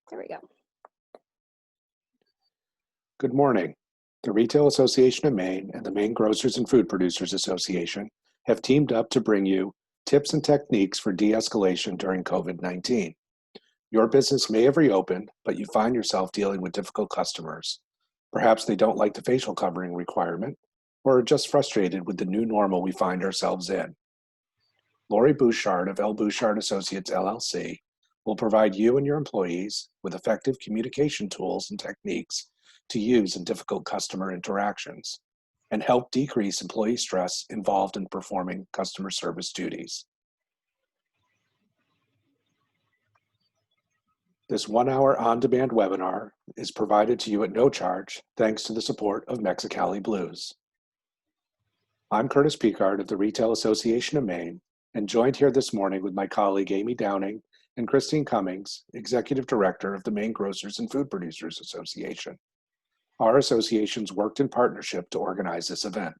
There we go. Good morning. The Retail Association of Maine and the Maine Grocers and Food Producers Association have teamed up to bring you tips and techniques for de-escalation during COVID-19. Your business may have reopened, but you find yourself dealing with difficult customers. Perhaps they don't like the facial covering requirement, or are just frustrated with the new normal we find ourselves in. Lori Bouchard of L. Bouchard Associates, LLC, will provide you and your employees with effective communication tools and techniques to use in difficult customer interactions and help decrease employee stress involved in performing customer service duties. This 1-hour on-demand webinar is provided to you at no charge thanks to the support of Mexicali Blues. I'm Curtis Picard of the Retail Association of Maine and joined here this morning with my colleague Amy Downing and Christine Cummings, Executive Director of the Maine Grocers and Food Producers Association. Our associations worked in partnership to organize this event.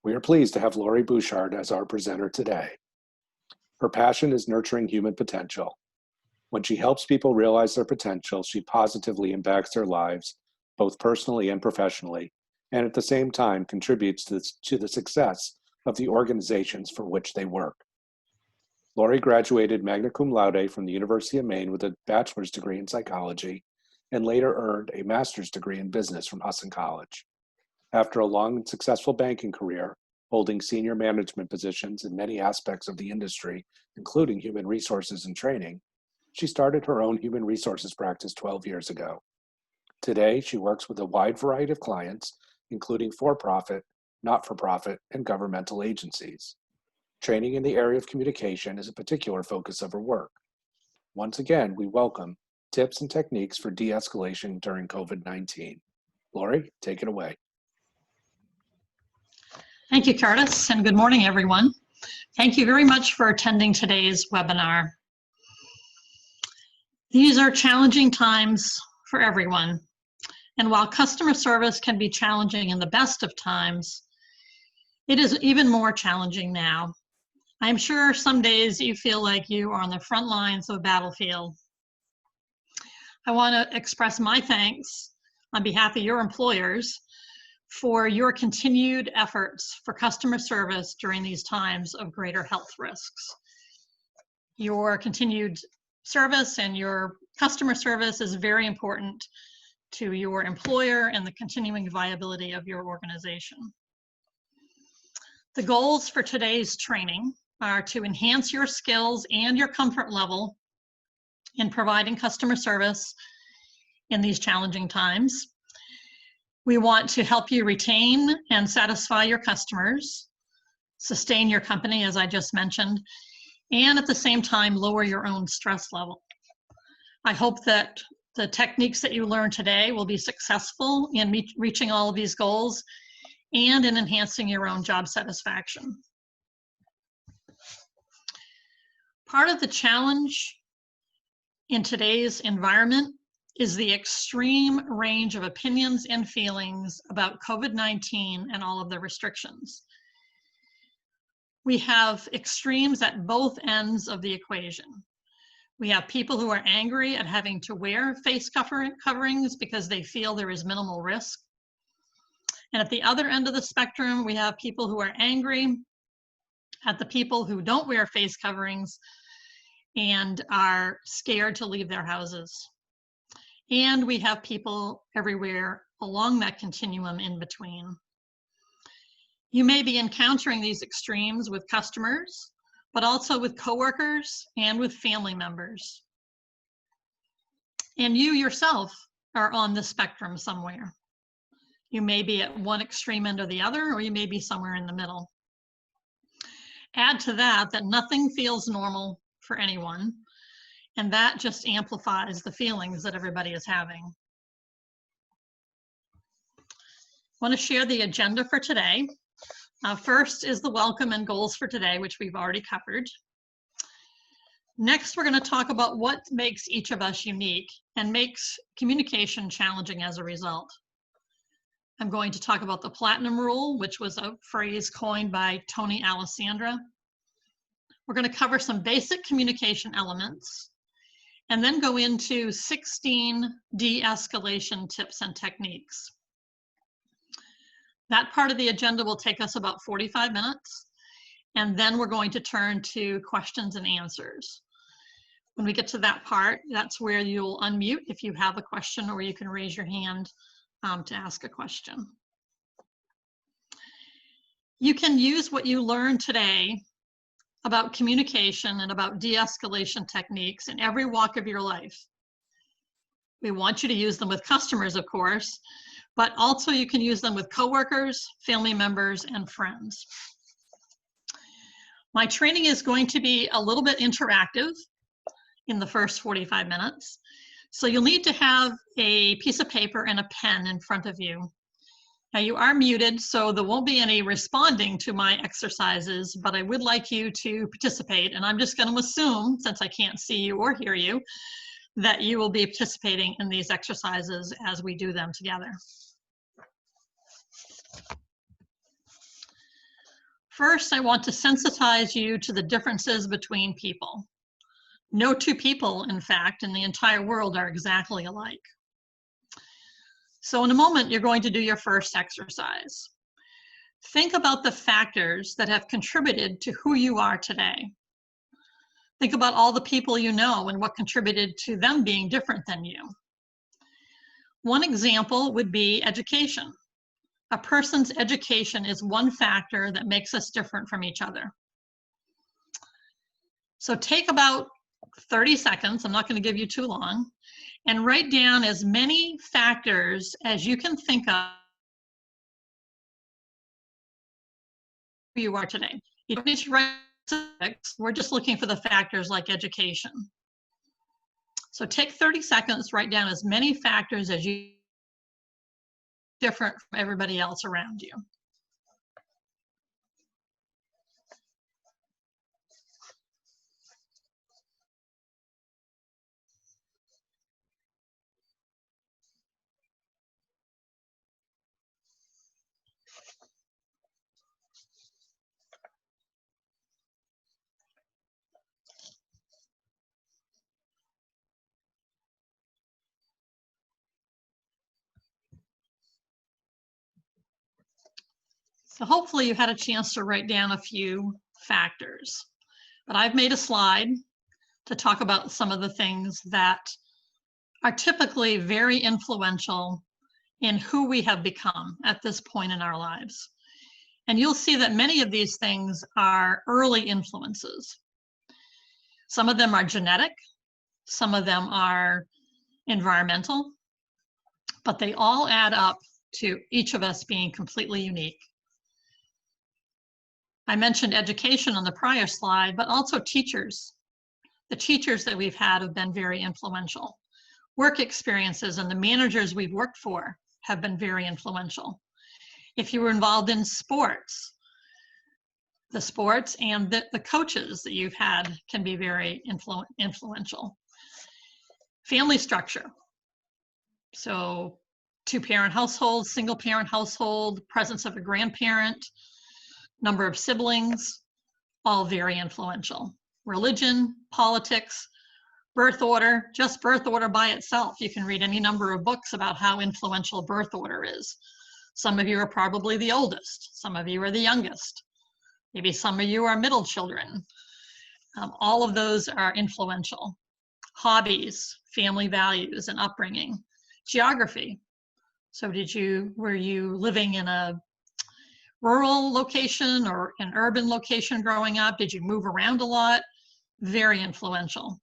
We are pleased to have Lori Bouchard as our presenter today. Her passion is nurturing human potential. When she helps people realize their potential, she positively impacts their lives, both personally and professionally, and at the same time contributes to the success of the organizations for which they work. Lori graduated magna cum laude from the University of Maine with a bachelor's degree in psychology and later earned a master's degree in business from Husson College. After a long and successful banking career, holding senior management positions in many aspects of the industry, including human resources and training, she started her own human resources practice 12 years ago. Today, she works with a wide variety of clients, including for-profit, not-for-profit, and governmental agencies. Training in the area of communication is a particular focus of her work. Once again, we welcome tips and techniques for de-escalation during COVID-19. Lori, take it away. Thank you, Curtis, and good morning, everyone. Thank you very much for attending today's webinar. These are challenging times for everyone, and while customer service can be challenging in the best of times, it is even more challenging now. I'm sure some days you feel like you are on the front lines of a battlefield. I want to express my thanks on behalf of your employers for your continued efforts for customer service during these times of greater health risks. Your continued service and your customer service is very important to your employer and the continuing viability of your organization. The goals for today's training are to enhance your skills and your comfort level in providing customer service in these challenging times. We want to help you retain and satisfy your customers, sustain your company, as I just mentioned, and at the same time, lower your own stress level. I hope that the techniques that you learn today will be successful in reaching all of these goals and in enhancing your own job satisfaction. Part of the challenge in today's environment is the extreme range of opinions and feelings about COVID-19 and all of the restrictions. We have extremes at both ends of the equation. We have people who are angry at having to wear face coverings because they feel there is minimal risk. And at the other end of the spectrum, we have people who are angry at the people who don't wear face coverings and are scared to leave their houses. And we have people everywhere along that continuum in between. You may be encountering these extremes with customers, but also with coworkers and with family members. And you yourself are on the spectrum somewhere. You may be at one extreme end or the other, or you may be somewhere in the middle. Add to that nothing feels normal for anyone, and that just amplifies the feelings that everybody is having. I want to share the agenda for today. First is the welcome and goals for today, which we've already covered. Next, we're going to talk about what makes each of us unique and makes communication challenging as a result. I'm going to talk about the platinum rule, which was a phrase coined by Tony Alessandra. We're going to cover some basic communication elements, and then go into 16 de-escalation tips and techniques. That part of the agenda will take us about 45 minutes, and then we're going to turn to questions and answers. When we get to that part, that's where you'll unmute if you have a question, or you can raise your hand to ask a question. You can use what you learned today about communication and about de-escalation techniques in every walk of your life. We want you to use them with customers, of course, but also you can use them with coworkers, family members, and friends. My training is going to be a little bit interactive in the first 45 minutes. So you'll need to have a piece of paper and a pen in front of you. Now you are muted, so there won't be any responding to my exercises, but I would like you to participate. And I'm just going to assume, since I can't see you or hear you, that you will be participating in these exercises as we do them together. First, I want to sensitize you to the differences between people. No two people, in fact, in the entire world are exactly alike. So in a moment, you're going to do your first exercise. Think about the factors that have contributed to who you are today. Think about all the people you know and what contributed to them being different than you. One example would be education. A person's education is one factor that makes us different from each other. So take about 30 seconds, I'm not going to give you too long, and write down as many factors as you can think of who you are today. You don't need to write specifics. We're just looking for the factors like education. So take 30 seconds, write down as many factors as you different from everybody else around you. So hopefully you had a chance to write down a few factors, but I've made a slide to talk about some of the things that are typically very influential in who we have become at this point in our lives. And you'll see that many of these things are early influences. Some of them are genetic, some of them are environmental, but they all add up to each of us being completely unique. I mentioned education on the prior slide, but also teachers. The teachers that we've had have been very influential. Work experiences and the managers we've worked for have been very influential. If you were involved in sports, the sports and the coaches that you've had can be very influential. Family structure. So two-parent household, single-parent household, presence of a grandparent, number of siblings, all very influential. Religion, politics, birth order, just birth order by itself. You can read any number of books about how influential birth order is. Some of you are probably the oldest. Some of you are the youngest. Maybe some of you are middle children. All of those are influential. Hobbies, family values, and upbringing. Geography. So were you living in a rural location or an urban location growing up? Did you move around a lot? Very influential.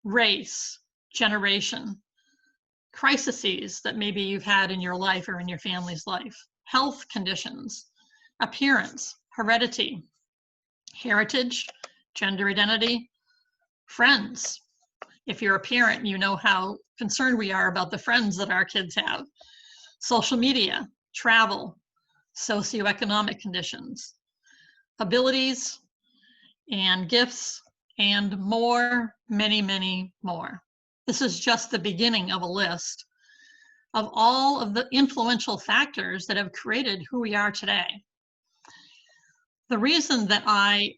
Race, generation, crises that maybe you've had in your life or in your family's life, health conditions, appearance, heredity, heritage, gender identity, friends. If you're a parent, you know how concerned we are about the friends that our kids have. Social media, travel, socioeconomic conditions, abilities and gifts, and more, many, many more. This is just the beginning of a list of all of the influential factors that have created who we are today. The reason that I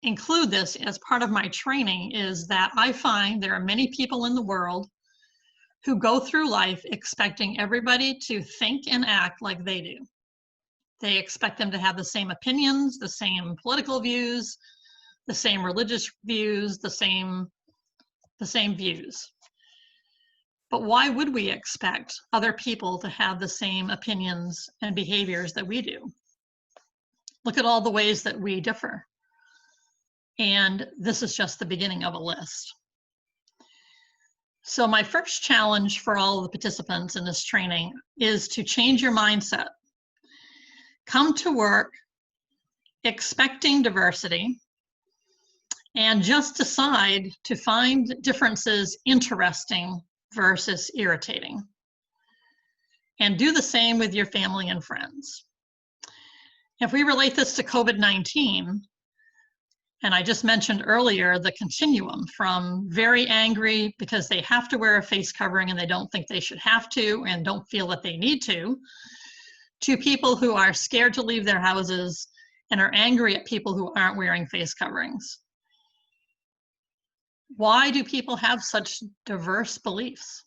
include this as part of my training is that I find there are many people in the world who go through life expecting everybody to think and act like they do. They expect them to have the same opinions, the same political views, the same religious views, the same views. But why would we expect other people to have the same opinions and behaviors that we do? Look at all the ways that we differ. And this is just the beginning of a list. So my first challenge for all of the participants in this training is to change your mindset. Come to work expecting diversity and just decide to find differences interesting versus irritating. And do the same with your family and friends. If we relate this to COVID-19, and I just mentioned earlier the continuum from very angry because they have to wear a face covering and they don't think they should have to and don't feel that they need to people who are scared to leave their houses and are angry at people who aren't wearing face coverings. Why do people have such diverse beliefs?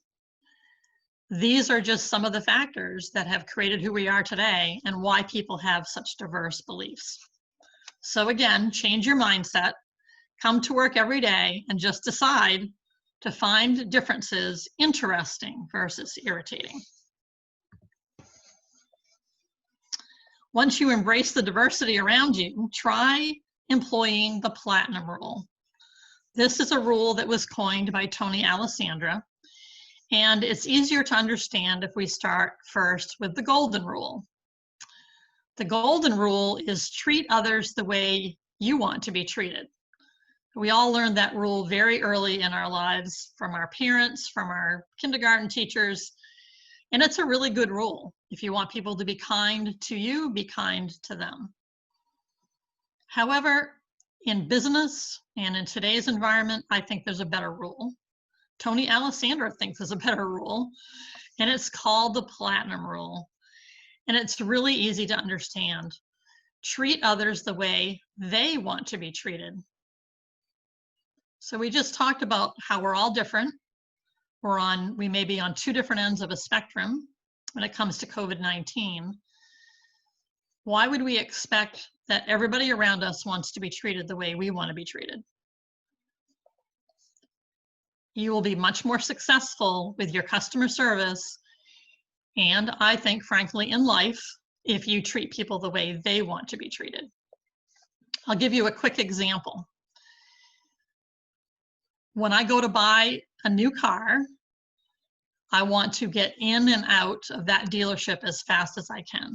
These are just some of the factors that have created who we are today and why people have such diverse beliefs. So again, change your mindset, come to work every day and just decide to find differences interesting versus irritating. Once you embrace the diversity around you, try employing the platinum rule. This is a rule that was coined by Tony Alessandra, and it's easier to understand if we start first with the golden rule. The golden rule is treat others the way you want to be treated. We all learned that rule very early in our lives from our parents, from our kindergarten teachers, and it's a really good rule. If you want people to be kind to you, be kind to them. However, in business and in today's environment, I think there's a better rule. Tony Alessandra thinks there's a better rule, and it's called the platinum rule. And it's really easy to understand. Treat others the way they want to be treated. So we just talked about how we're all different. We may be on two different ends of a spectrum when it comes to COVID-19. Why would we expect that everybody around us wants to be treated the way we want to be treated? You will be much more successful with your customer service, and I think, frankly, in life, if you treat people the way they want to be treated. I'll give you a quick example. When I go to buy a new car, I want to get in and out of that dealership as fast as I can.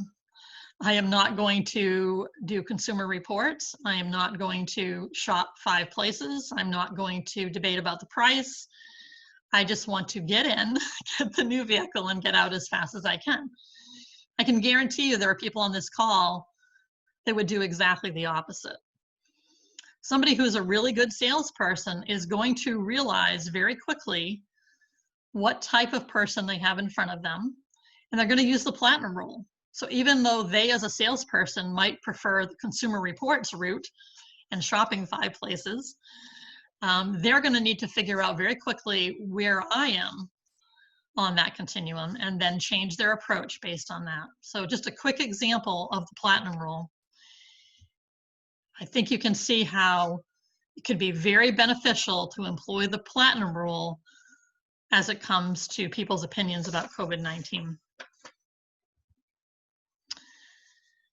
I am not going to do consumer reports. I am not going to shop 5 places. I'm not going to debate about the price. I just want to get in, get the new vehicle, and get out as fast as I can. I can guarantee you there are people on this call that would do exactly the opposite. Somebody who's a really good salesperson is going to realize very quickly what type of person they have in front of them, and they're going to use the platinum rule. So even though they as a salesperson might prefer the consumer reports route and shopping 5 places, they're going to need to figure out very quickly where I am on that continuum and then change their approach based on that. So just a quick example of the platinum rule. I think you can see how it could be very beneficial to employ the platinum rule as it comes to people's opinions about COVID-19.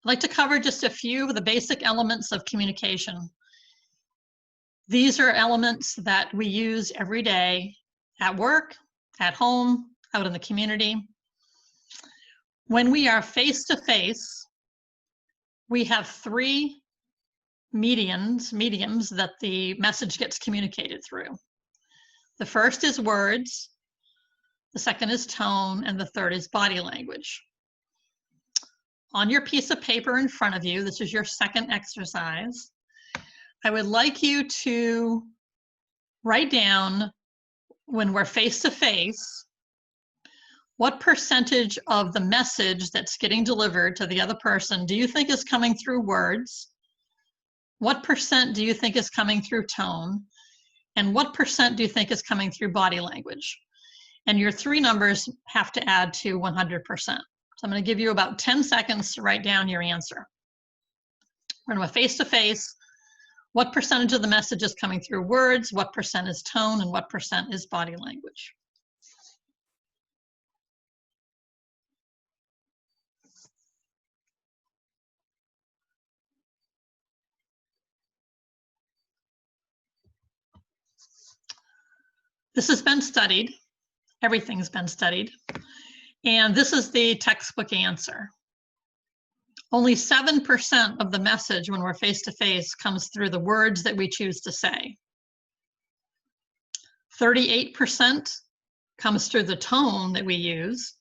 I'd like to cover just a few of the basic elements of communication. These are elements that we use every day at work, at home, out in the community. When we are face-to-face, we have 3 mediums that the message gets communicated through. The first is words, the second is tone, and the third is body language. On your piece of paper in front of you, this is your second exercise. I would like you to write down, when we're face-to-face, what percentage of the message that's getting delivered to the other person do you think is coming through words? What percent do you think is coming through tone? And what percent do you think is coming through body language? And your three numbers have to add to 100%. So I'm going to give you about 10 seconds to write down your answer. We're going to face-to-face. What percentage of the message is coming through words? What percent is tone? And what percent is body language? This has been studied. Everything's been studied. And this is the textbook answer. Only 7% of the message when we're face-to-face comes through the words that we choose to say. 38% comes through the tone that we use,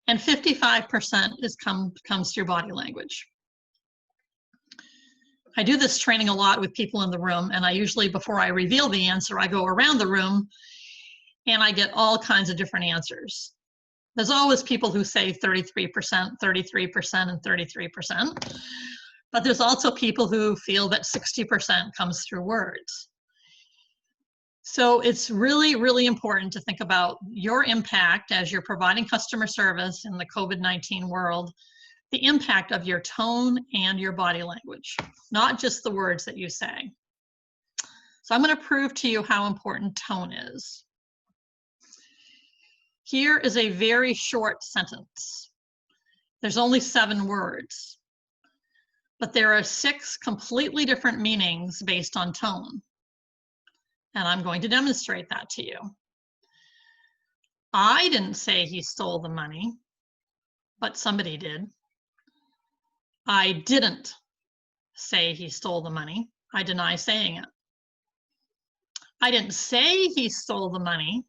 and 55% comes through body language. I do this training a lot with people in the room, and I usually, before I reveal the answer, I go around the room and I get all kinds of different answers. There's always people who say 33%, 33%, and 33%. But there's also people who feel that 60% comes through words. So it's really, really important to think about your impact as you're providing customer service in the COVID-19 world, the impact of your tone and your body language, not just the words that you say. So I'm going to prove to you how important tone is. Here is a very short sentence. There's only 7 words, but there are 6 completely different meanings based on tone. And I'm going to demonstrate that to you. I didn't say he stole the money, but somebody did. I didn't say he stole the money. I deny saying it. I didn't say he stole the money,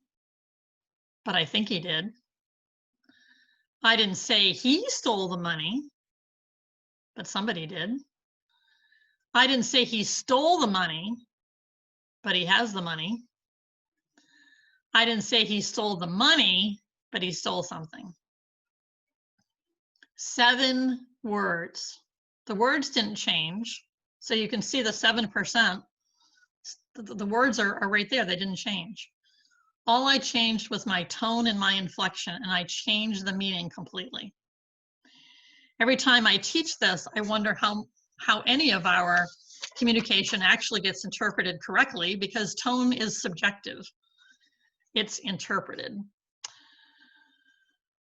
but I think he did. I didn't say he stole the money, but somebody did. I didn't say he stole the money, but he has the money. I didn't say he stole the money, but he stole something. 7 words. The words didn't change. So you can see the 7%. The words are right there. They didn't change. All I changed was my tone and my inflection, and I changed the meaning completely. Every time I teach this, I wonder how any of our communication actually gets interpreted correctly, because tone is subjective. It's interpreted.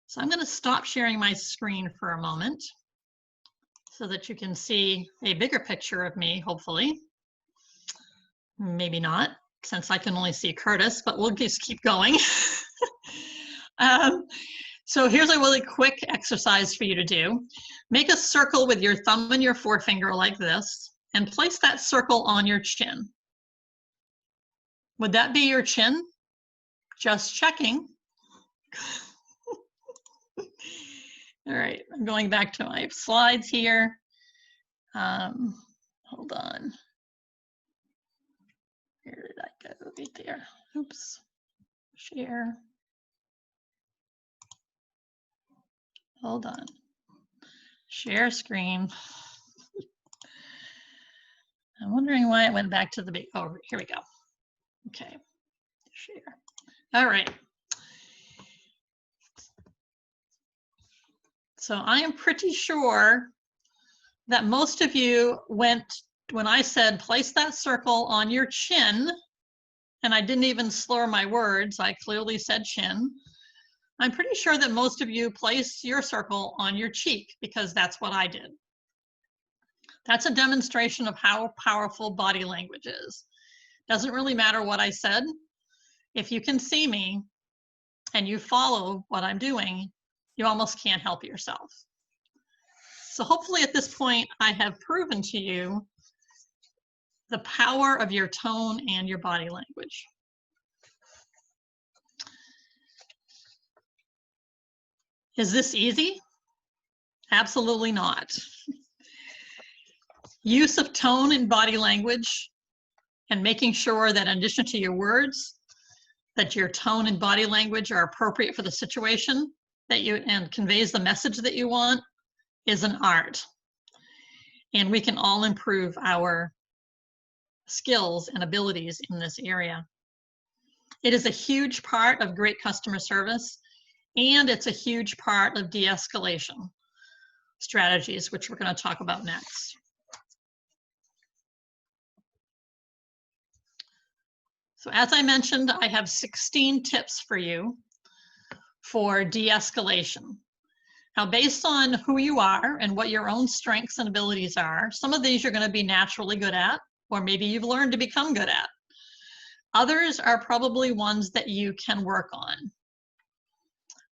So I'm going to stop sharing my screen for a moment so that you can see a bigger picture of me, hopefully. Maybe not, since I can only see Curtis, but we'll just keep going. So here's a really quick exercise for you to do. Make a circle with your thumb and your forefinger like this, and place that circle on your chin. Would that be your chin? Just checking. All right, I'm going back to my slides here. Hold on. Where did I go? Right there. Oops. Share. Hold on. Share screen. I'm wondering why it went back to the big. Oh, here we go. Okay. Share. All right. So I am pretty sure that most of you went, when I said place that circle on your chin, and I didn't even slur my words, I clearly said chin. I'm pretty sure that most of you placed your circle on your cheek, because that's what I did. That's a demonstration of how powerful body language is. Doesn't really matter what I said. If you can see me and you follow what I'm doing, you almost can't help yourself. So hopefully at this point, I have proven to you the power of your tone and your body language. Is this easy? Absolutely not. Use of tone and body language, and making sure that in addition to your words, that your tone and body language are appropriate for the situation that and conveys the message that you want, is an art. And we can all improve our skills and abilities in this area. It is a huge part of great customer service, and it's a huge part of de-escalation strategies, which we're going to talk about next. So as I mentioned, I have 16 tips for you for de-escalation. Now, based on who you are and what your own strengths and abilities are, some of these you're going to be naturally good at, or maybe you've learned to become good at. Others are probably ones that you can work on.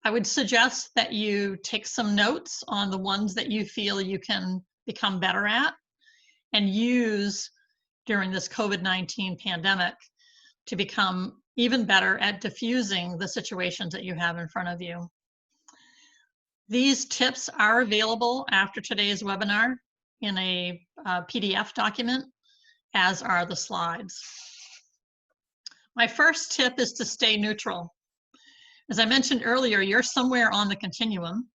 I would suggest that you take some notes on the ones that you feel you can become better at and use during this COVID-19 pandemic to become even better at diffusing the situations that you have in front of you. These tips are available after today's webinar in a PDF document, as are the slides. My first tip is to stay neutral. As I mentioned earlier, you're somewhere on the continuum.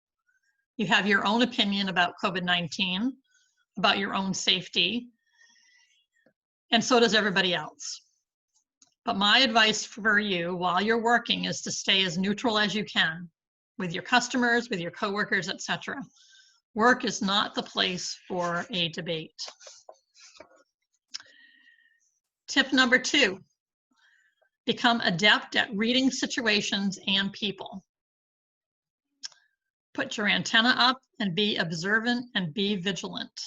You have your own opinion about COVID-19, about your own safety, and so does everybody else. But my advice for you while you're working is to stay as neutral as you can with your customers, with your coworkers, etc. Work is not the place for a debate. Tip number 2, become adept at reading situations and people. Put your antenna up and be observant and be vigilant.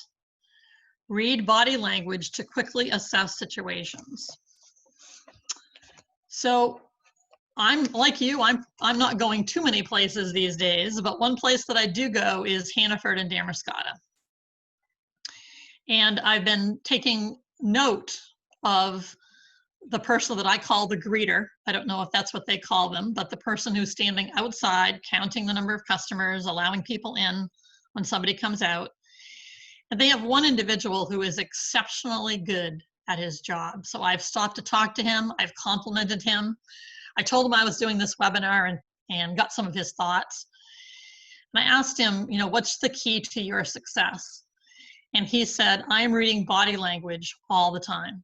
Read body language to quickly assess situations. So I'm like you, I'm not going too many places these days, but one place that I do go is Hannaford and Damascotta. And I've been taking note of the person that I call the greeter. I don't know if that's what they call them, but the person who's standing outside, counting the number of customers, allowing people in when somebody comes out. And they have one individual who is exceptionally good at his job. So I've stopped to talk to him. I've complimented him. I told him I was doing this webinar and got some of his thoughts. And I asked him, you know, what's the key to your success? And he said, I'm reading body language all the time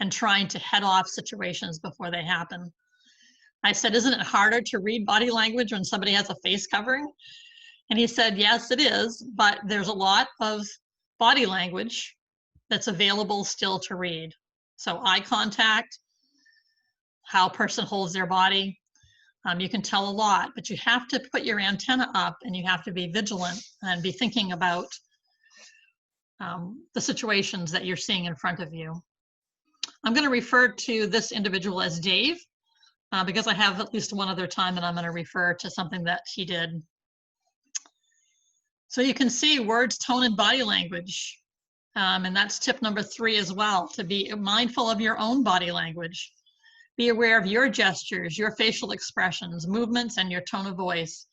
and trying to head off situations before they happen. I said, isn't it harder to read body language when somebody has a face covering? And he said, yes, it is, but there's a lot of body language that's available still to read. So eye contact, how a person holds their body, you can tell a lot, but you have to put your antenna up and you have to be vigilant and be thinking about the situations that you're seeing in front of you. I'm going to refer to this individual as Dave because I have at least one other time that I'm going to refer to something that he did. So you can see words, tone, and body language. And that's tip number 3 as well, to be mindful of your own body language. Be aware of your gestures, your facial expressions, movements, and your tone of voice.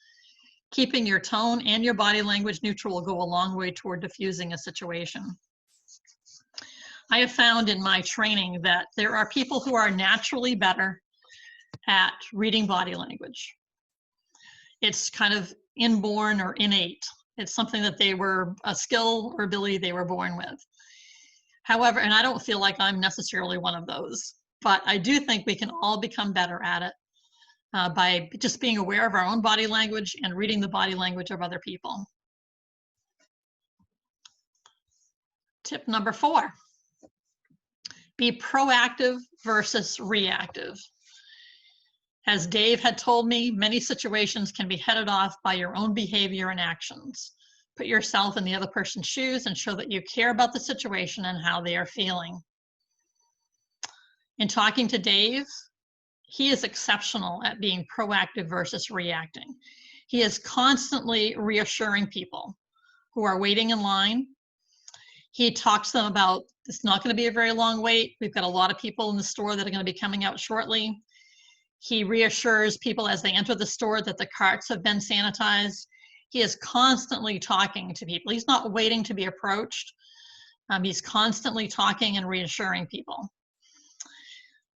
Keeping your tone and your body language neutral will go a long way toward diffusing a situation. I have found in my training that there are people who are naturally better at reading body language. It's kind of inborn or innate. It's something that they were, a skill or ability they were born with. However, and I don't feel like I'm necessarily one of those, but I do think we can all become better at it by just being aware of our own body language and reading the body language of other people. Tip number 4, be proactive versus reactive. As Dave had told me, many situations can be headed off by your own behavior and actions. Put yourself in the other person's shoes and show that you care about the situation and how they are feeling. In talking to Dave, he is exceptional at being proactive versus reacting. He is constantly reassuring people who are waiting in line. He talks to them about, it's not going to be a very long wait. We've got a lot of people in the store that are going to be coming out shortly. He reassures people as they enter the store that the carts have been sanitized. He is constantly talking to people. He's not waiting to be approached. He's constantly talking and reassuring people.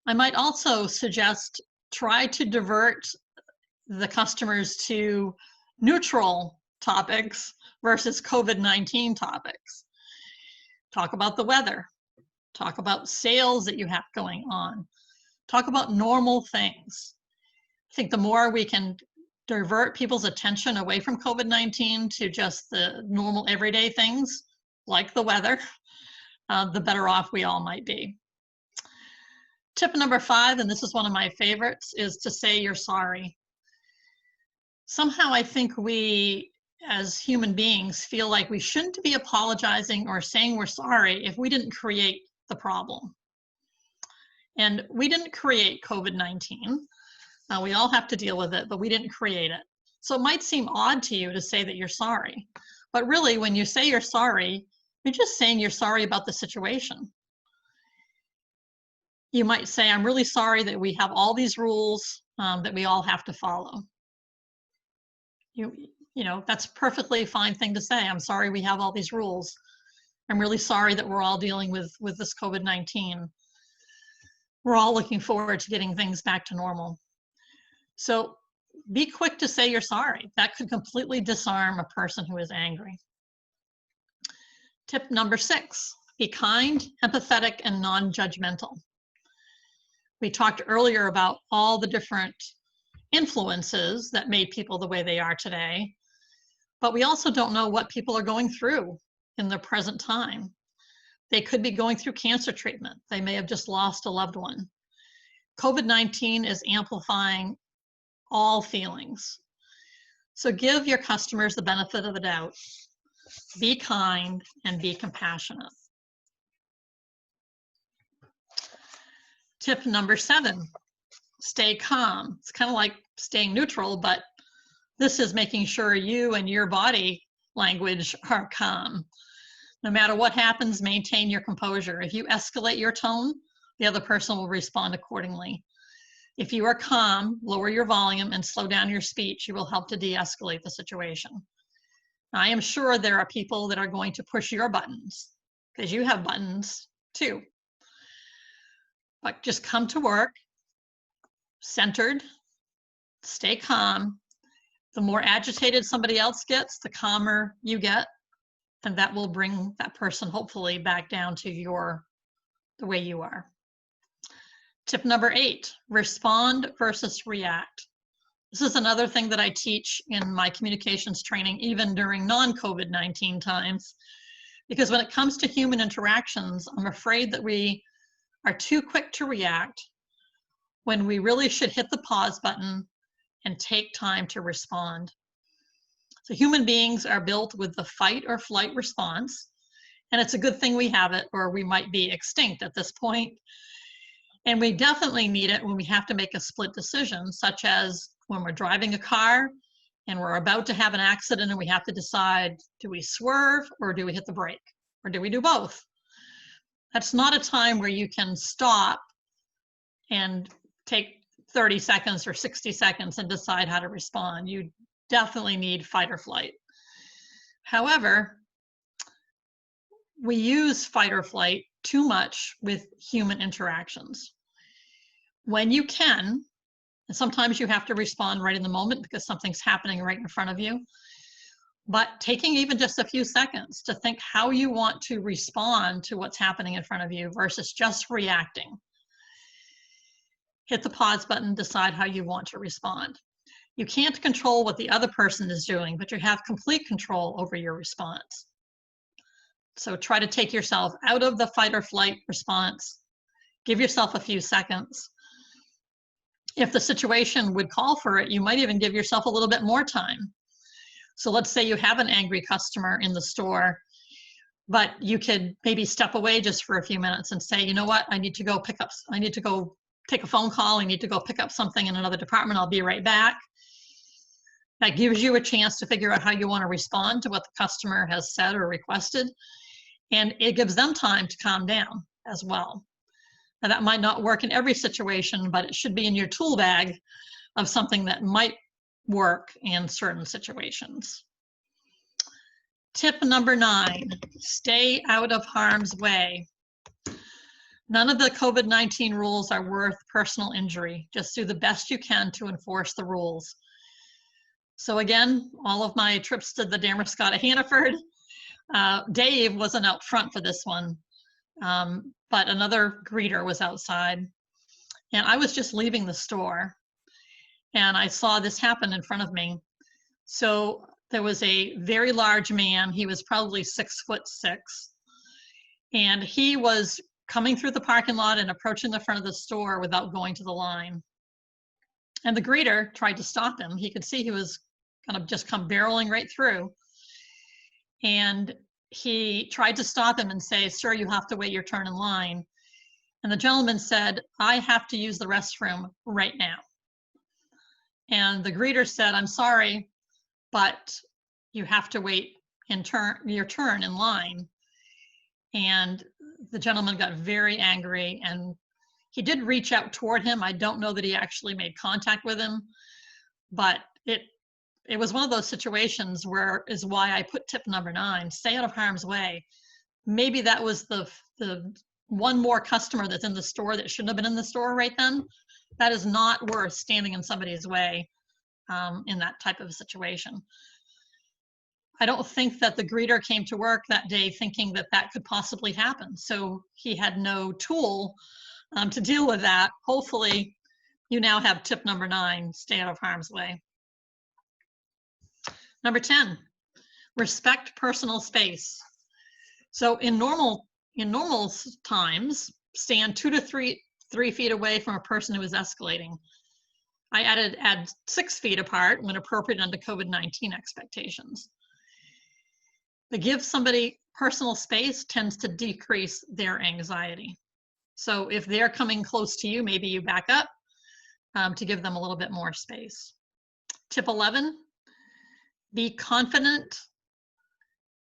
I might also suggest try to divert the customers to neutral topics versus COVID-19 topics. Talk about the weather. Talk about sales that you have going on. Talk about normal things. I think the more we can divert people's attention away from COVID-19 to just the normal everyday things, like the weather, the better off we all might be. Tip number 5, and this is one of my favorites, is to say you're sorry. Somehow I think we, as human beings, feel like we shouldn't be apologizing or saying we're sorry if we didn't create the problem. And we didn't create COVID-19. We all have to deal with it, but we didn't create it. So it might seem odd to you to say that you're sorry. But really, when you say you're sorry, you're just saying you're sorry about the situation. You might say, I'm really sorry that we have all these rules that we all have to follow. You know, that's a perfectly fine thing to say. I'm sorry we have all these rules. I'm really sorry that we're all dealing with this COVID-19. We're all looking forward to getting things back to normal. So be quick to say you're sorry. That could completely disarm a person who is angry. Tip number 6, be kind, empathetic, and non-judgmental. We talked earlier about all the different influences that made people the way they are today, but we also don't know what people are going through in the present time. They could be going through cancer treatment. They may have just lost a loved one. COVID-19 is amplifying all feelings. So give your customers the benefit of the doubt. Be kind and be compassionate. Tip number 7, stay calm. It's kind of like staying neutral, but this is making sure you and your body language are calm. No matter what happens, maintain your composure. If you escalate your tone, the other person will respond accordingly. If you are calm, lower your volume and slow down your speech. You will help to de-escalate the situation. I am sure there are people that are going to push your buttons because you have buttons too. But just come to work centered, stay calm. The more agitated somebody else gets, the calmer you get, and that will bring that person hopefully back down to the way you are. Tip number 8, respond versus react. This is another thing that I teach in my communications training, even during non-COVID-19 times, because when it comes to human interactions, I'm afraid that we are too quick to react when we really should hit the pause button and take time to respond. So human beings are built with the fight or flight response, and it's a good thing we have it, or we might be extinct at this point. And we definitely need it when we have to make a split decision, such as when we're driving a car and we're about to have an accident and we have to decide, do we swerve or do we hit the brake? Or do we do both? That's not a time where you can stop and take 30 seconds or 60 seconds and decide how to respond. You definitely need fight or flight. However, we use fight or flight too much with human interactions. When you can, and sometimes you have to respond right in the moment because something's happening right in front of you, but taking even just a few seconds to think how you want to respond to what's happening in front of you versus just reacting. Hit the pause button, decide how you want to respond. You can't control what the other person is doing, but you have complete control over your response. So try to take yourself out of the fight or flight response. Give yourself a few seconds. If the situation would call for it, you might even give yourself a little bit more time. So let's say you have an angry customer in the store, but you could maybe step away just for a few minutes and say, you know what, I need to go take a phone call. I need to go pick up something in another department. I'll be right back. That gives you a chance to figure out how you want to respond to what the customer has said or requested. And it gives them time to calm down as well. Now that might not work in every situation, but it should be in your tool bag of something that might work in certain situations. Tip number 9, stay out of harm's way. None of the COVID-19 rules are worth personal injury. Just do the best you can to enforce the rules. So again, all of my trips to the Damerscott at Hannaford, Dave wasn't out front for this one, But another greeter was outside, and I was just leaving the store, and I saw this happen in front of me. So there was a very large man. He was probably 6'6", and he was coming through the parking lot and approaching the front of the store without going to the line. And the greeter tried to stop him. He could see he was kind of just come barreling right through. And he tried to stop him and say, "Sir, you have to wait your turn in line." And the gentleman said, "I have to use the restroom right now." And the greeter said, "I'm sorry, but you have to wait your turn in line." And the gentleman got very angry, and he did reach out toward him. I don't know that he actually made contact with him, but it was one of those situations where is why I put tip number 9, stay out of harm's way. Maybe that was the one more customer that's in the store that shouldn't have been in the store right then. That is not worth standing in somebody's way in that type of situation. I don't think that the greeter came to work that day thinking that that could possibly happen. So he had no tool to deal with that. Hopefully you now have tip number 9, stay out of harm's way. Number 10, respect personal space. So in normal times, stand 2 to 3 feet away from a person who is escalating. I add 6 feet apart when appropriate under COVID-19 expectations. But give somebody personal space tends to decrease their anxiety. So if they're coming close to you, maybe you back up to give them a little bit more space. Tip 11, be confident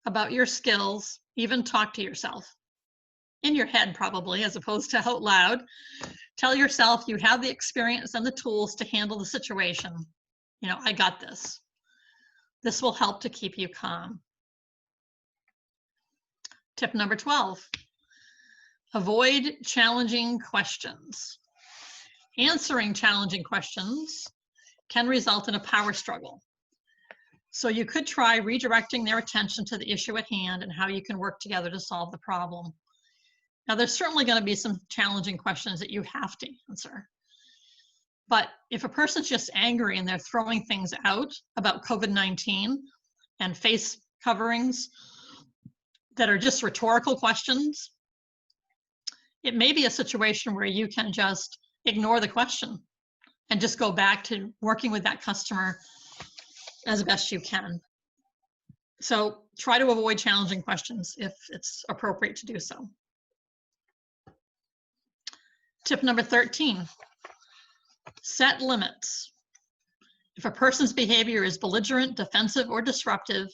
about your skills, even talk to yourself. In your head probably, as opposed to out loud. Tell yourself you have the experience and the tools to handle the situation. You know, I got this. This will help to keep you calm. Tip number 12, avoid challenging questions. Answering challenging questions can result in a power struggle. So you could try redirecting their attention to the issue at hand and how you can work together to solve the problem. Now, there's certainly going to be some challenging questions that you have to answer. But if a person's just angry and they're throwing things out about COVID-19 and face coverings that are just rhetorical questions, it may be a situation where you can just ignore the question and just go back to working with that customer as best you can. So try to avoid challenging questions if it's appropriate to do so. Tip number 13, set limits. If a person's behavior is belligerent, defensive, or disruptive,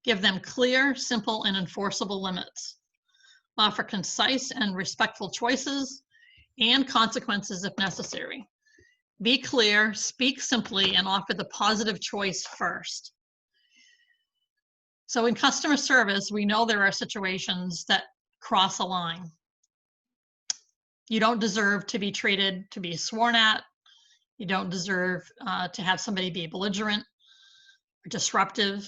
give them clear, simple, and enforceable limits. Offer concise and respectful choices and consequences if necessary. Be clear, speak simply, and offer the positive choice first. So in customer service, we know there are situations that cross a line. You don't deserve to be treated, to be sworn at. You don't deserve to have somebody be belligerent or disruptive.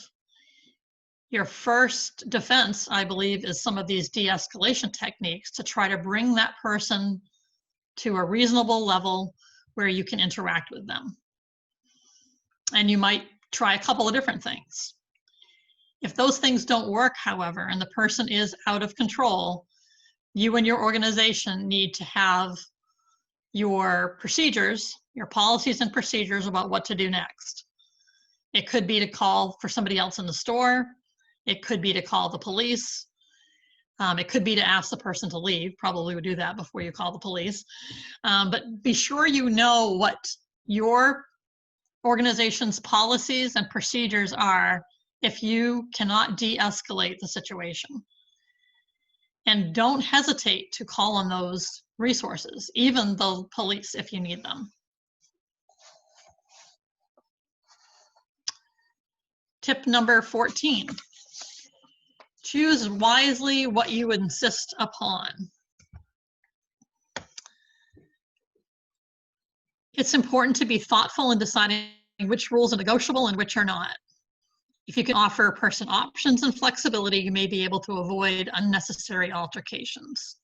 Your first defense, I believe, is some of these de-escalation techniques to try to bring that person to a reasonable level where you can interact with them. And you might try a couple of different things. If those things don't work, however, and the person is out of control, you and your organization need to have your procedures, your policies and procedures about what to do next. It could be to call for somebody else in the store. It could be to call the police. It could be to ask the person to leave. Probably would do that before you call the police. But be sure you know what your organization's policies and procedures are if you cannot de-escalate the situation. And don't hesitate to call on those resources, even the police if you need them. Tip number 14. Choose wisely what you insist upon. It's important to be thoughtful in deciding which rules are negotiable and which are not. If you can offer a person options and flexibility, you may be able to avoid unnecessary altercations.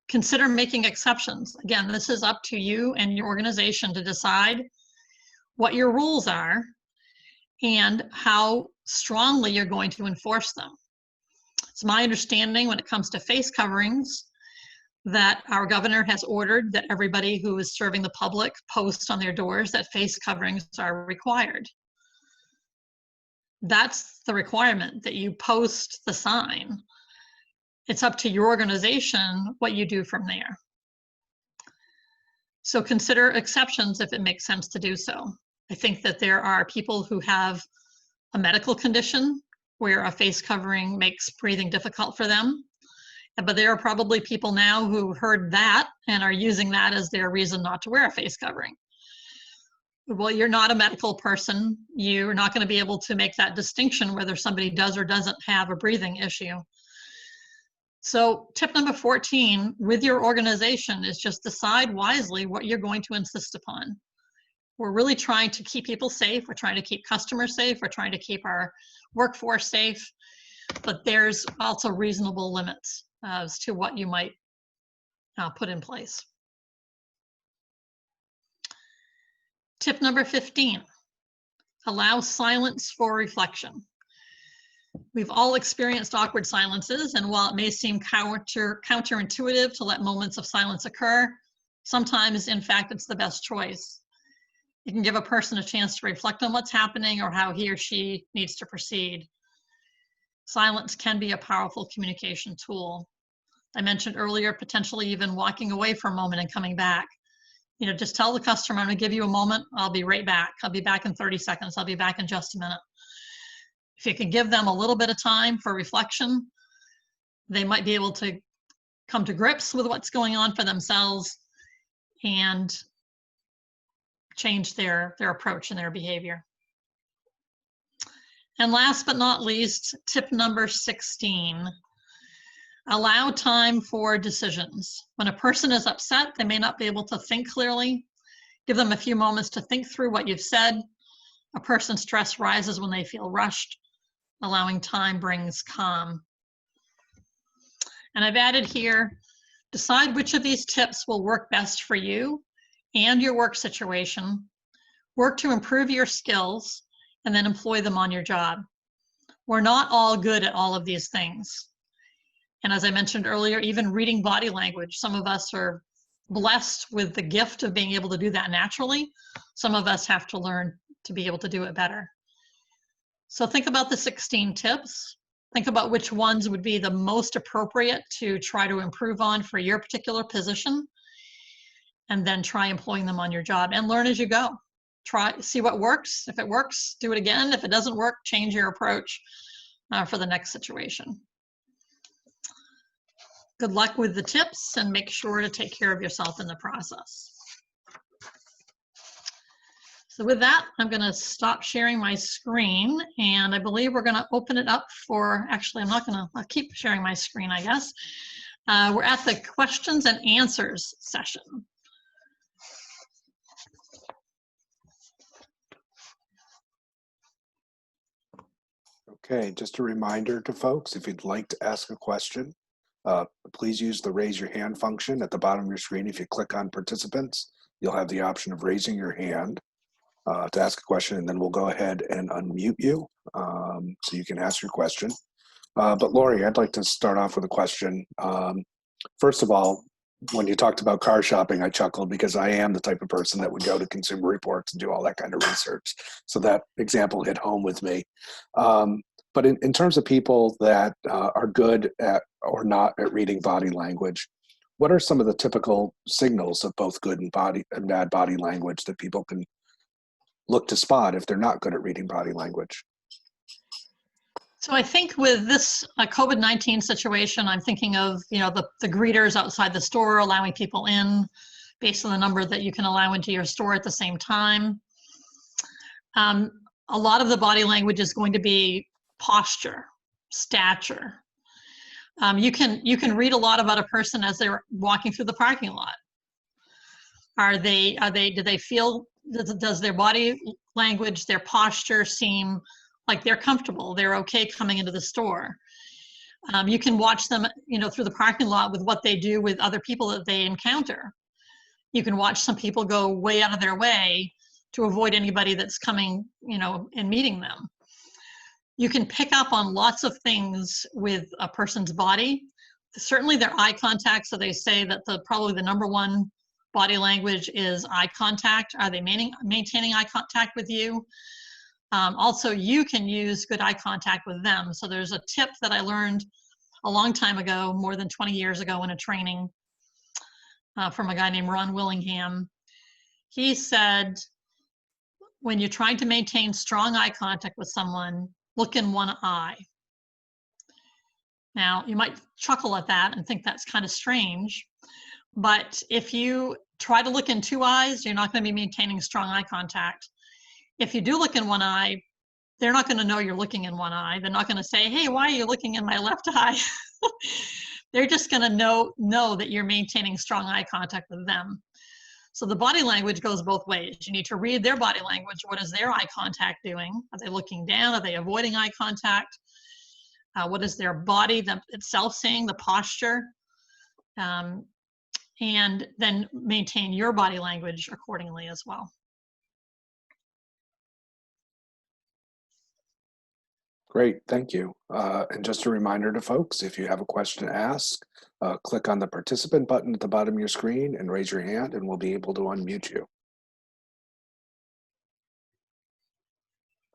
Consider making exceptions. Again, this is up to you and your organization to decide what your rules are and how strongly you're going to enforce them. It's my understanding when it comes to face coverings that our governor has ordered that everybody who is serving the public post on their doors that face coverings are required. That's the requirement, that you post the sign. It's up to your organization what you do from there. So consider exceptions if it makes sense to do so. I think that there are people who have a medical condition where a face covering makes breathing difficult for them. But there are probably people now who heard that and are using that as their reason not to wear a face covering. Well, you're not a medical person. You're not going to be able to make that distinction whether somebody does or doesn't have a breathing issue. So tip number 14 with your organization is just decide wisely what you're going to insist upon. We're really trying to keep people safe. We're trying to keep customers safe. We're trying to keep our workforce safe. But there's also reasonable limits as to what you might put in place. Tip number 15, allow silence for reflection. We've all experienced awkward silences, and while it may seem counterintuitive to let moments of silence occur, sometimes, in fact, it's the best choice. It can give a person a chance to reflect on what's happening or how he or she needs to proceed. Silence can be a powerful communication tool. I mentioned earlier, potentially even walking away for a moment and coming back. You know, just tell the customer, I'm gonna give you a moment, I'll be right back. I'll be back in 30 seconds, I'll be back in just a minute. If you can give them a little bit of time for reflection, they might be able to come to grips with what's going on for themselves and change their approach and their behavior. And last but not least, tip number 16, allow time for decisions. When a person is upset, they may not be able to think clearly. Give them a few moments to think through what you've said. A person's stress rises when they feel rushed. Allowing time brings calm. And I've added here, decide which of these tips will work best for you and your work situation. Work to improve your skills and then employ them on your job. We're not all good at all of these things. And as I mentioned earlier, even reading body language, some of us are blessed with the gift of being able to do that naturally. Some of us have to learn to be able to do it better. So think about the 16 tips. Think about which ones would be the most appropriate to try to improve on for your particular position, and then try employing them on your job and learn as you go. Try, see what works. If it works, do it again. If it doesn't work, change your approach for the next situation. Good luck with the tips and make sure to take care of yourself in the process. So with that, I'm going to stop sharing my screen, and I believe we're going to open it up for, actually, I'll keep sharing my screen, I guess. We're at the questions and answers session. Okay, just a reminder to folks, if you'd like to ask a question, please use the raise your hand function at the bottom of your screen. If you click on participants, you'll have the option of raising your hand to ask a question, and then we'll go ahead and unmute you so you can ask your question. But Lori, I'd like to start off with a question. First of all, when you talked about car shopping, I chuckled because I am the type of person that would go to Consumer Reports and do all that kind of research. So that example hit home with me. But in terms of people that are good at or not at reading body language, what are some of the typical signals of both good and bad body language that people can look to spot if they're not good at reading body language? So I think with this COVID-19 situation, I'm thinking of, you know, the greeters outside the store allowing people in based on the number that you can allow into your store at the same time. A lot of the body language is going to be posture, stature. You can read a lot about a person as they're walking through the parking lot. Do they feel, does their body language, their posture seem like they're comfortable, they're okay coming into the store? You can watch them, through the parking lot with what they do with other people that they encounter. You can watch some people go way out of their way to avoid anybody that's coming, and meeting them. You can pick up on lots of things with a person's body. Certainly their eye contact. So they say that probably the number one body language is eye contact. Are they maintaining eye contact with you? Also, you can use good eye contact with them. So there's a tip that I learned a long time ago, more than 20 years ago in a training from a guy named Ron Willingham. He said, when you're trying to maintain strong eye contact with someone, look in one eye. Now, you might chuckle at that and think that's kind of strange, but if you try to look in two eyes, you're not going to be maintaining strong eye contact. If you do look in one eye, they're not going to know you're looking in one eye. They're not going to say, hey, why are you looking in my left eye? They're just going to know that you're maintaining strong eye contact with them. So the body language goes both ways. You need to read their body language. What is their eye contact doing? Are they looking down? Are they avoiding eye contact? What is their body itself saying, the posture? And then maintain your body language accordingly as well. Great, thank you. And just a reminder to folks, if you have a question to ask, click on the participant button at the bottom of your screen and raise your hand, and we'll be able to unmute you.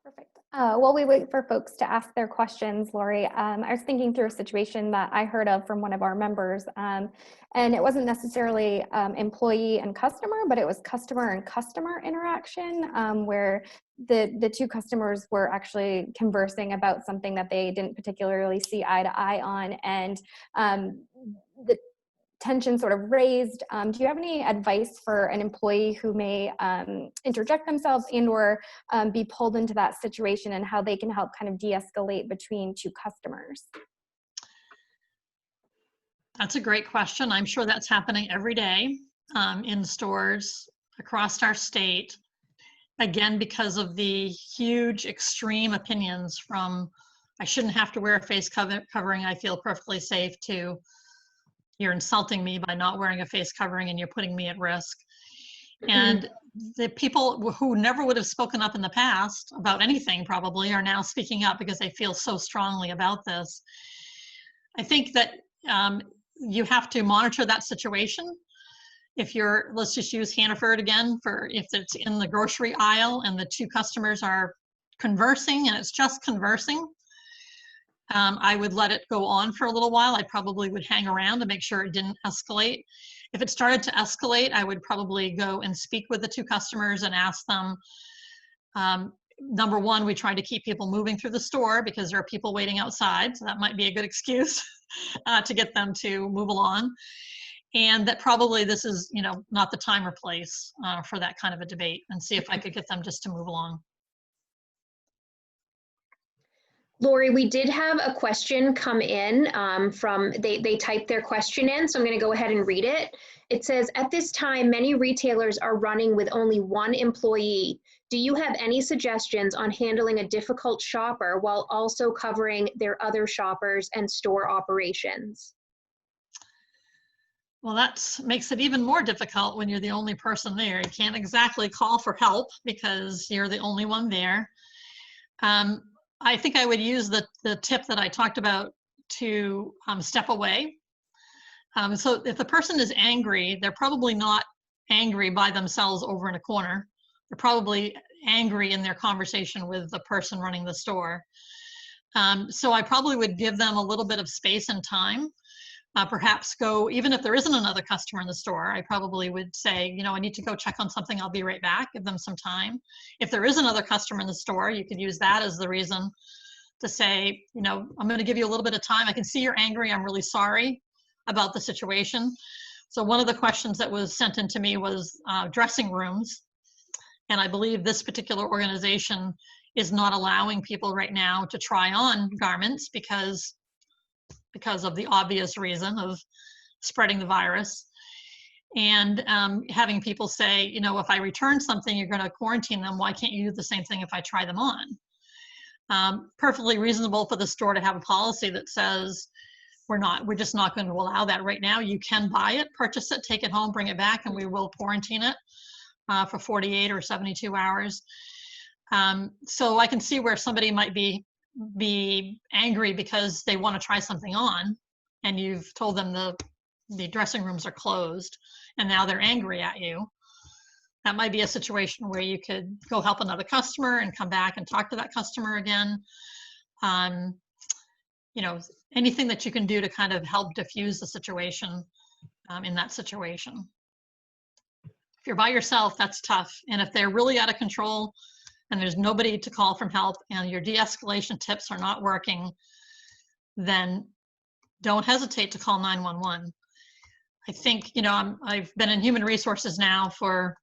Perfect. While we wait for folks to ask their questions, Lori, I was thinking through a situation that I heard of from one of our members, and it wasn't necessarily employee and customer, but it was customer and customer interaction, where the two customers were actually conversing about something that they didn't particularly see eye to eye on, and the tension sort of raised. Do you have any advice for an employee who may interject themselves and or be pulled into that situation, and how they can help kind of de-escalate between two customers? That's a great question. I'm sure that's happening every day in stores across our state. Again, because of the huge extreme opinions from, I shouldn't have to wear a face covering, I feel perfectly safe, to you're insulting me by not wearing a face covering and you're putting me at risk. And the people who never would have spoken up in the past about anything probably are now speaking up because they feel so strongly about this. I think that you have to monitor that situation. If you're, let's just use Hannaford again, for if it's in the grocery aisle and the two customers are conversing and it's just conversing, I would let it go on for a little while. I probably would hang around to make sure it didn't escalate. If it started to escalate, I would probably go and speak with the two customers and ask them, number one, we try to keep people moving through the store because there are people waiting outside. So that might be a good excuse to get them to move along. And that probably this is, not the time or place for that kind of a debate, and see if I could get them just to move along. Lori, we did have a question come in from, they typed their question in, so I'm going to go ahead and read it. It says, at this time, many retailers are running with only one employee. Do you have any suggestions on handling a difficult shopper while also covering their other shoppers and store operations? Well, that makes it even more difficult when you're the only person there. You can't exactly call for help because you're the only one there. I think I would use the tip that I talked about to step away. So if the person is angry, they're probably not angry by themselves over in a corner. They're probably angry in their conversation with the person running the store. So I probably would give them a little bit of space and time. Perhaps go, even if there isn't another customer in the store, I probably would say, I need to go check on something. I'll be right back. Give them some time. If there is another customer in the store, you could use that as the reason to say, I'm going to give you a little bit of time. I can see you're angry. I'm really sorry about the situation. So one of the questions that was sent in to me was dressing rooms. And I believe this particular organization is not allowing people right now to try on garments because of the obvious reason of spreading the virus. And having people say, if I return something, you're going to quarantine them. Why can't you do the same thing if I try them on? Perfectly reasonable for the store to have a policy that says, we're just not going to allow that right now. You can buy it, purchase it, take it home, bring it back, and we will quarantine it for 48 or 72 hours. So I can see where somebody might be angry because they want to try something on, and you've told them the dressing rooms are closed, and now they're angry at you. That might be a situation where you could go help another customer and come back and talk to that customer again. You know, anything that you can do to kind of help diffuse the situation in that situation. If you're by yourself, that's tough. And if they're really out of control and there's nobody to call from help and your de-escalation tips are not working, then don't hesitate to call 911. I think, you know, I've been in human resources now for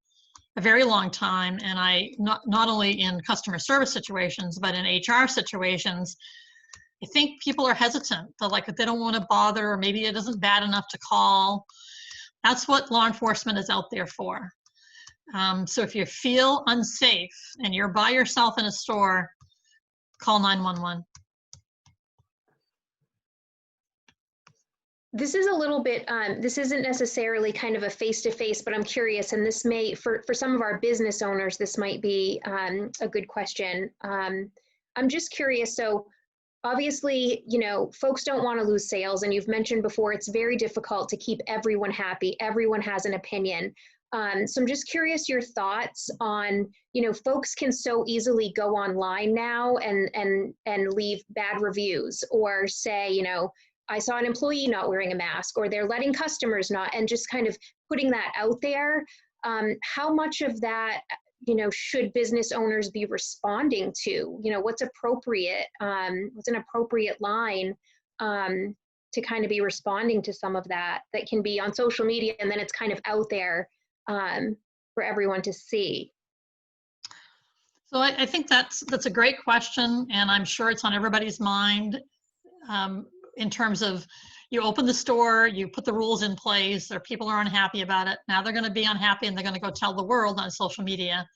a very long time, and I not only in customer service situations, but in HR situations, I think people are hesitant. They're like, they don't want to bother, or maybe it isn't bad enough to call. That's what law enforcement is out there for. So if you feel unsafe and you're by yourself in a store, call 911. This is a little bit, this isn't necessarily kind of a face-to-face, but I'm curious, and this may, for some of our business owners, this might be a good question. I'm just curious, so obviously, you know, folks don't want to lose sales, and you've mentioned before, it's very difficult to keep everyone happy. Everyone has an opinion. So I'm just curious your thoughts on, you know, folks can so easily go online now and leave bad reviews, or say, you know, I saw an employee not wearing a mask, or they're letting customers not, and just kind of putting that out there. How much of that, you know, should business owners be responding to? You know, what's appropriate? What's an appropriate line to kind of be responding to some of that can be on social media, and then it's kind of out there for everyone to see? So I think that's a great question, and I'm sure it's on everybody's mind. In terms of, you open the store, you put the rules in place, or people are unhappy about it. Now they're going to be unhappy and they're going to go tell the world on social media.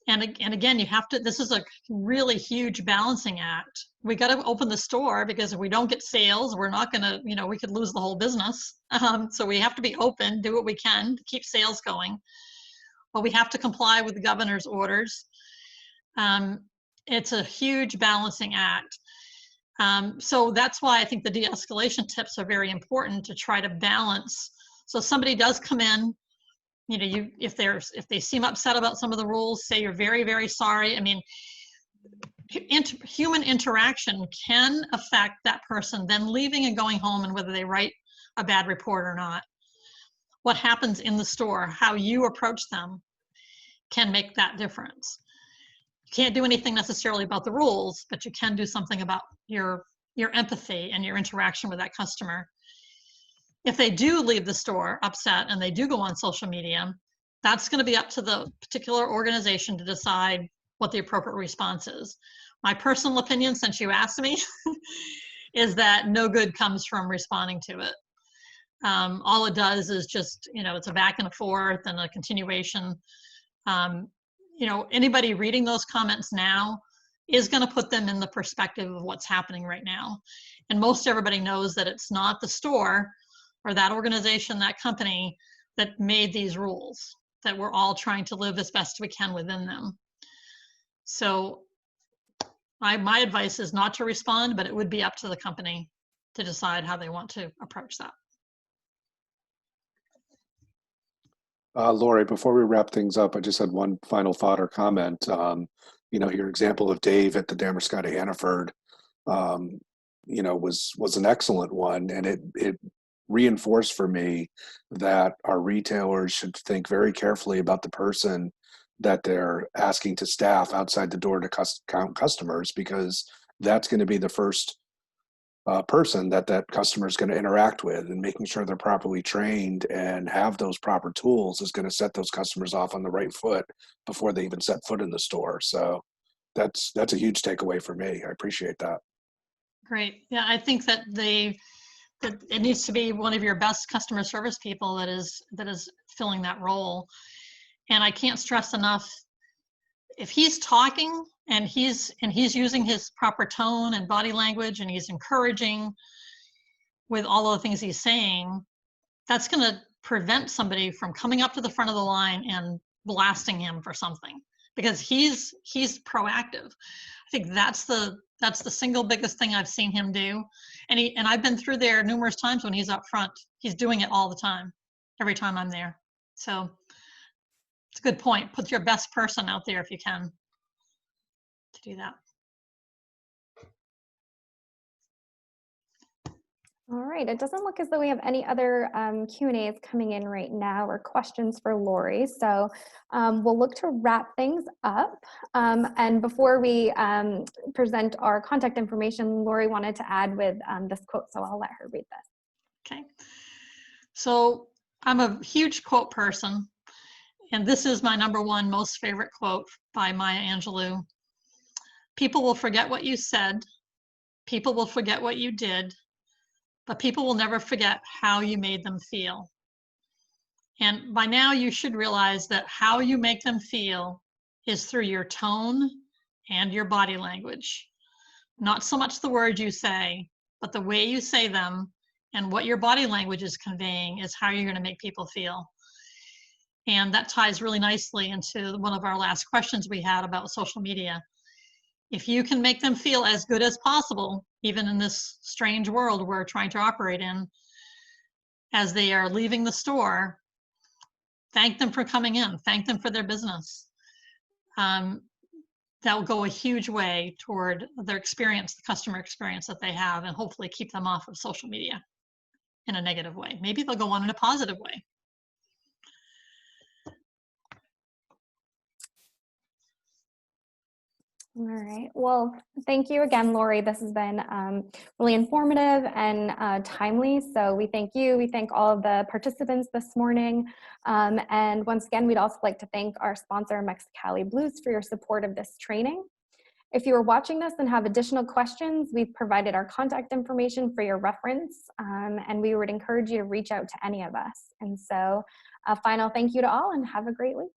And again, you have to, this is a really huge balancing act. We got to open the store, because if we don't get sales, we're not going to, you know, we could lose the whole business. So we have to be open, do what we can to keep sales going. But we have to comply with the governor's orders. It's a huge balancing act. So that's why I think the de-escalation tips are very important, to try to balance. So somebody does come in, you know, if they seem upset about some of the rules, say you're very, very sorry. I mean, human interaction can affect that person then leaving and going home, and whether they write a bad report or not. What happens in the store, how you approach them, can make that difference. You can't do anything necessarily about the rules, but you can do something about your empathy and your interaction with that customer. If they do leave the store upset and they do go on social media, that's going to be up to the particular organization to decide what the appropriate response is. My personal opinion, since you asked me, is that no good comes from responding to it. All it does is just, you know, it's a back and a forth and a continuation. You know, anybody reading those comments now is going to put them in the perspective of what's happening right now. And most everybody knows that it's not the store or that organization, that company, that made these rules, that we're all trying to live as best we can within them. So my advice is not to respond, but it would be up to the company to decide how they want to approach that. Lori, before we wrap things up, I just had one final thought or comment. You know, your example of Dave at the Damerscott Hannaford, you know, was an excellent one, and it reinforced for me that our retailers should think very carefully about the person that they're asking to staff outside the door to count customers, because that's going to be the first person that customer is going to interact with, and making sure they're properly trained and have those proper tools is going to set those customers off on the right foot before they even set foot in the store. So that's a huge takeaway for me. I appreciate that. Great. Yeah, I think that it needs to be one of your best customer service people that is filling that role. And I can't stress enough, if he's talking and he's using his proper tone and body language, and he's encouraging with all of the things he's saying, that's going to prevent somebody from coming up to the front of the line and blasting him for something, because he's proactive. I think that's the single biggest thing I've seen him do. And I've been through there numerous times when he's up front. He's doing it all the time, every time I'm there. So it's a good point. Put your best person out there if you can to do that. All right, it doesn't look as though we have any other Q&As coming in right now or questions for Lori. So we'll look to wrap things up. And before we present our contact information, Lori wanted to add with this quote, so I'll let her read this. Okay. So I'm a huge quote person, and this is my #1 most favorite quote by Maya Angelou. People will forget what you said. People will forget what you did. But people will never forget how you made them feel. And by now you should realize that how you make them feel is through your tone and your body language. Not so much the words you say, but the way you say them and what your body language is conveying is how you're going to make people feel. And that ties really nicely into one of our last questions we had about social media. If you can make them feel as good as possible, even in this strange world we're trying to operate in, as they are leaving the store, thank them for coming in, thank them for their business. That will go a huge way toward their experience, the customer experience that they have, and hopefully keep them off of social media in a negative way. Maybe they'll go on in a positive way. All right. Well, thank you again, Lori. This has been really informative and timely. So we thank you. We thank all of the participants this morning. And once again, we'd also like to thank our sponsor, Mexicali Blues, for your support of this training. If you are watching this and have additional questions, we've provided our contact information for your reference, and we would encourage you to reach out to any of us. And so a final thank you to all, and have a great week.